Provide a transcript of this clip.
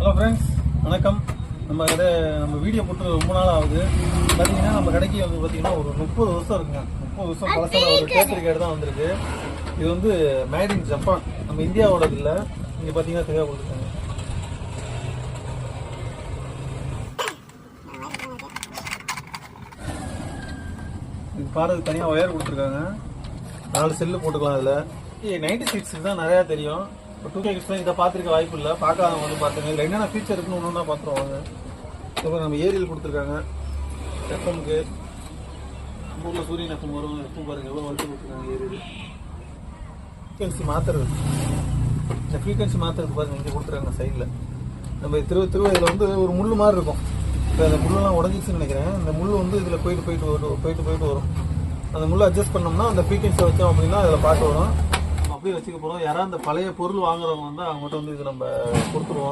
Hello friends, வணக்கம். நம்ம video போட்டு ரொம்ப நாள் ஆகுது. பார்த்தீங்கன்னா நம்ம கடைக்கு வந்து பார்த்தீங்கன்னா ஒரு 30 வருஷம் இருக்குங்க. 30 வருஷம் பழசான ஒரு டேப் ரிகார்டு தான் வந்திருக்கு. இது வந்து மேட் இன் ஜப்பான், நம்ம இந்தியாவோடது இல்லை. இங்கே பார்த்தீங்கன்னா தெளிவாக கொடுத்துருக்காங்க. இது பாடுறதுக்கு தனியாக ஒயர் கொடுத்துருக்காங்க. 4 செல்லு போட்டுக்கலாம். அதில் 96 தான் நிறையா தெரியும். இப்போ 2K கிட்ஸ்லாம் இதை பார்த்துருக்க வாய்ப்பு இல்லை. பார்க்காதவங்க வந்து பார்த்துங்க. இதில் என்னென்ன ஃபீச்சர் இருக்குன்னு ஒன்று ஒன்றா பார்த்துருவாங்க. இப்போ நம்ம ஏரியல் கொடுத்துருக்காங்க. எஃப்எம்க்கு ஊரில் சூரியன் எஃப்எம் வரும். எஃப்எம் பாருங்கள் எவ்வளோ வளர்த்து கொடுத்துருக்காங்க. ஏரியல் ஃப்ரீக்வன்சி மாற்றுறது, இந்த ஃப்ரீக்வன்சி மாற்றுறது பாருங்கள் இங்கே கொடுத்துருக்காங்க சைடில். நம்ம இதில் வந்து ஒரு முள் மாதிரி இருக்கும். இப்போ அந்த முள்ளெல்லாம் உடஞ்சிச்சுன்னு நினைக்கிறேன். இந்த முள் வந்து இதில் போயிட்டு வரும். அந்த முள்ளை அட்ஜஸ்ட் பண்ணோம்னா அந்த ஃப்ரீக்வன்சி வச்சோம் அப்படின்னா அதில் பாட்டு வரும். அப்படியே வச்சுக்க போகிறோம். யாராவது அந்த பழைய பொருள் வாங்குறவங்க வந்து அவங்ககிட்ட வந்து இது நம்ம கொடுத்துருவோம்.